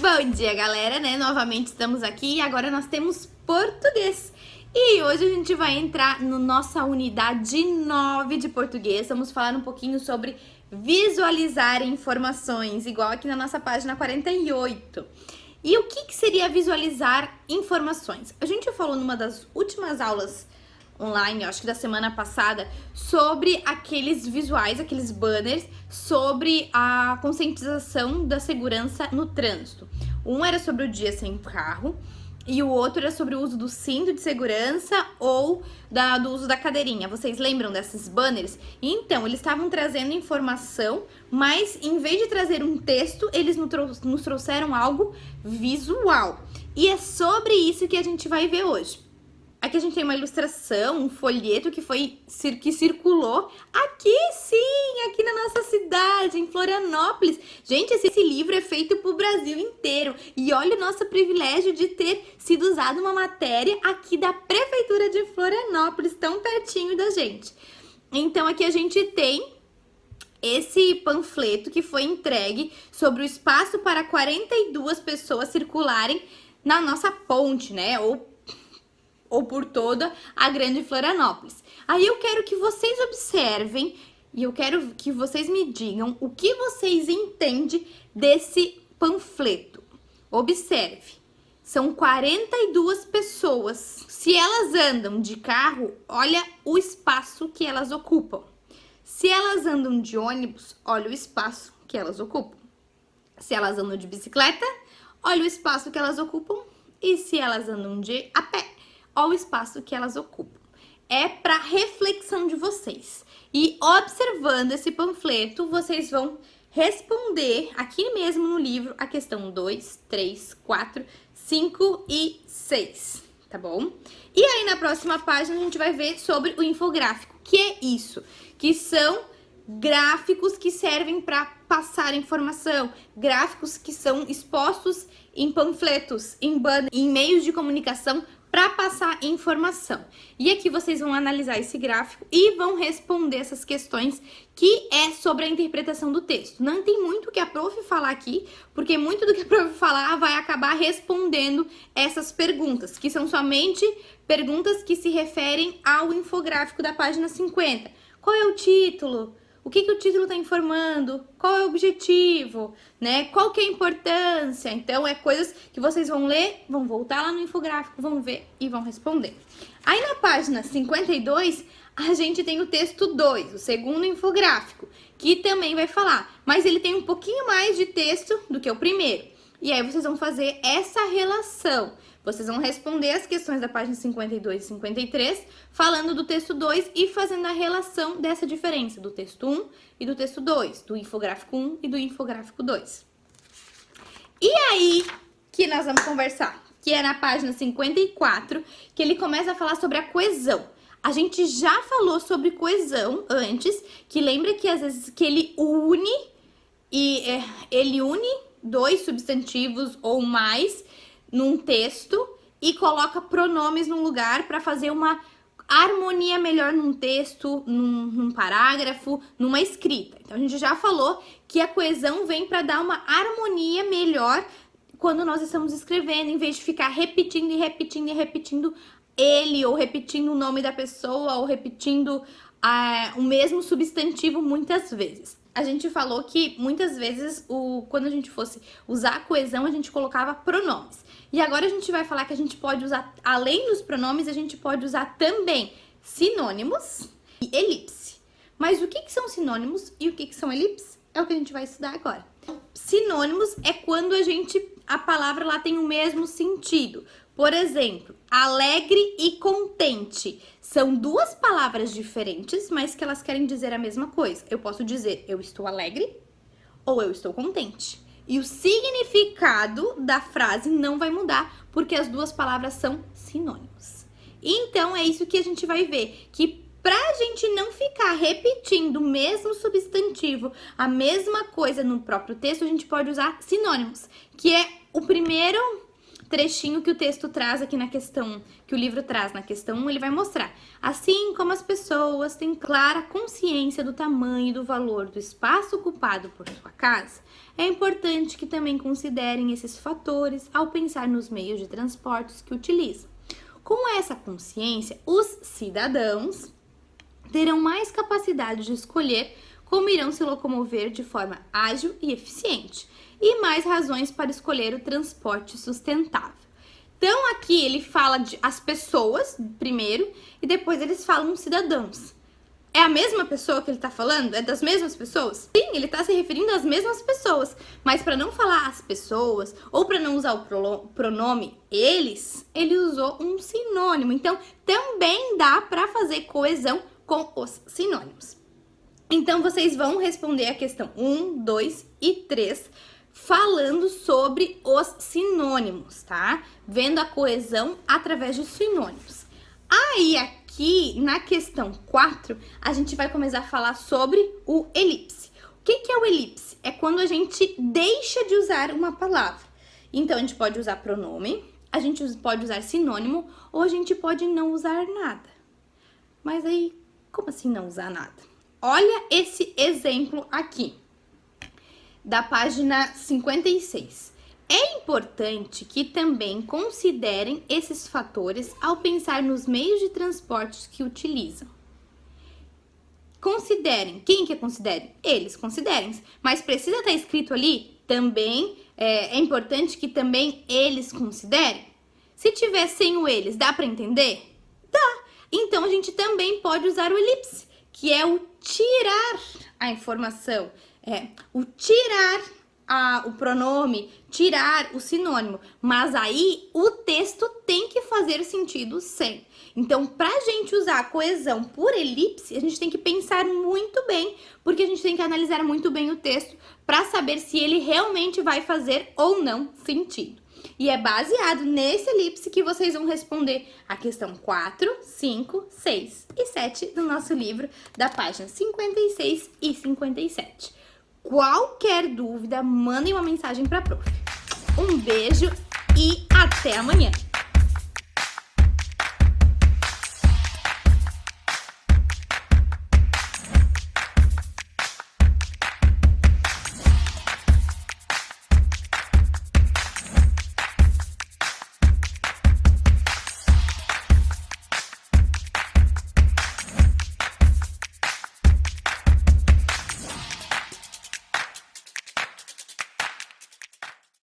Bom dia, galera, né? Novamente estamos aqui e agora nós temos português. E hoje a gente vai entrar na nossa unidade 9 de português. Vamos falar um pouquinho sobre visualizar informações, igual aqui na nossa página 48. E o que seria visualizar informações? A gente falou numa das últimas aulas online, acho que da semana passada, sobre aqueles visuais, aqueles banners, sobre a conscientização da segurança no trânsito. Um era sobre o dia sem carro e o outro era sobre o uso do cinto de segurança ou do uso da cadeirinha. Vocês lembram desses banners? Então, eles estavam trazendo informação, mas em vez de trazer um texto, eles nos trouxeram algo visual. E é sobre isso que a gente vai ver hoje. Aqui a gente tem uma ilustração, um folheto que circulou aqui sim, aqui na nossa cidade, em Florianópolis. Gente, esse livro é feito pro Brasil inteiro. E olha o nosso privilégio de ter sido usado uma matéria aqui da Prefeitura de Florianópolis, tão pertinho da gente. Então aqui a gente tem esse panfleto que foi entregue sobre o espaço para 42 pessoas circularem na nossa ponte, né? Ou por toda a grande Florianópolis. Aí eu quero que vocês observem e eu quero que vocês me digam o que vocês entendem desse panfleto. Observe, são 42 pessoas. Se elas andam de carro, olha o espaço que elas ocupam. Se elas andam de ônibus, olha o espaço que elas ocupam. Se elas andam de bicicleta, olha o espaço que elas ocupam. E se elas andam a pé, olha o espaço que elas ocupam. É para reflexão de vocês. E observando esse panfleto, vocês vão responder aqui mesmo no livro a questão 2, 3, 4, 5 e 6, tá bom? E aí na próxima página a gente vai ver sobre o infográfico, que é isso, que são gráficos que servem para passar informação, gráficos que são expostos em panfletos, em banners, em meios de comunicação para passar informação. E aqui vocês vão analisar esse gráfico e vão responder essas questões que é sobre a interpretação do texto. Não tem muito o que a prof falar aqui, porque muito do que a prof falar vai acabar respondendo essas perguntas, que são somente perguntas que se referem ao infográfico da página 50. Qual é o título? O que o título está informando? Qual é o objetivo? Né? Qual que é a importância? Então, é coisas que vocês vão ler, vão voltar lá no infográfico, vão ver e vão responder. Aí, na página 52, a gente tem o texto 2, o segundo infográfico, que também vai falar, mas ele tem um pouquinho mais de texto do que o primeiro. E aí, vocês vão fazer essa relação. Vocês vão responder as questões da página 52 e 53, falando do texto 2 e fazendo a relação dessa diferença do texto 1 e do texto 2, do infográfico 1 e do infográfico 2. E aí que nós vamos conversar, que é na página 54, que ele começa a falar sobre a coesão. A gente já falou sobre coesão antes, que lembra que às vezes que ele une dois substantivos ou mais num texto e coloca pronomes num lugar para fazer uma harmonia melhor num texto, num parágrafo, numa escrita. Então a gente já falou que a coesão vem para dar uma harmonia melhor quando nós estamos escrevendo, em vez de ficar repetindo e repetindo e repetindo ele, ou repetindo o nome da pessoa, ou repetindo o mesmo substantivo muitas vezes. A gente falou que muitas vezes, quando a gente fosse usar a coesão, a gente colocava pronomes. E agora a gente vai falar que a gente pode usar, além dos pronomes, a gente pode usar também sinônimos e elipse. Mas o que são sinônimos e o que são elipses? É o que a gente vai estudar agora. Sinônimos é quando a palavra lá tem o mesmo sentido. Por exemplo, alegre e contente são duas palavras diferentes, mas que elas querem dizer a mesma coisa. Eu posso dizer eu estou alegre ou eu estou contente. E o significado da frase não vai mudar, porque as duas palavras são sinônimos. Então, é isso que a gente vai ver, que pra gente não ficar repetindo o mesmo substantivo, a mesma coisa no próprio texto, a gente pode usar sinônimos, que é o primeiro trechinho que o texto traz aqui na questão, que o livro traz na questão 1, ele vai mostrar. Assim como as pessoas têm clara consciência do tamanho e do valor do espaço ocupado por sua casa, é importante que também considerem esses fatores ao pensar nos meios de transportes que utilizam. Com essa consciência, os cidadãos terão mais capacidade de escolher como irão se locomover de forma ágil e eficiente, e mais razões para escolher o transporte sustentável. Então aqui ele fala de as pessoas primeiro e depois eles falam cidadãos. É a mesma pessoa que ele está falando? É das mesmas pessoas? Sim, ele está se referindo às mesmas pessoas, mas para não falar as pessoas ou para não usar o pronome eles, ele usou um sinônimo. Então também dá para fazer coesão com os sinônimos. Então vocês vão responder a questão 1, 2 e 3 falando sobre os sinônimos, tá? Vendo a coesão através dos sinônimos. Aí aqui na questão 4, a gente vai começar a falar sobre o elipse. O que é o elipse? É quando a gente deixa de usar uma palavra. Então a gente pode usar pronome, a gente pode usar sinônimo ou a gente pode não usar nada. Mas aí, como assim não usar nada? Olha esse exemplo aqui, da página 56. É importante que também considerem esses fatores ao pensar nos meios de transporte que utilizam. Considerem. Quem que considere? Eles considerem. Mas precisa estar escrito ali também, é importante que também eles considerem. Se tiver sem o eles, dá para entender? Dá. Então a gente também pode usar o elipse, que é o tirar a informação. O tirar o pronome, tirar o sinônimo, mas aí o texto tem que fazer sentido sem. Então, pra gente usar a coesão por elipse, a gente tem que pensar muito bem, porque a gente tem que analisar muito bem o texto para saber se ele realmente vai fazer ou não sentido. E é baseado nesse elipse que vocês vão responder a questão 4, 5, 6 e 7 do nosso livro, da página 56 e 57. Qualquer dúvida, mandem uma mensagem para a prof. Um beijo e até amanhã!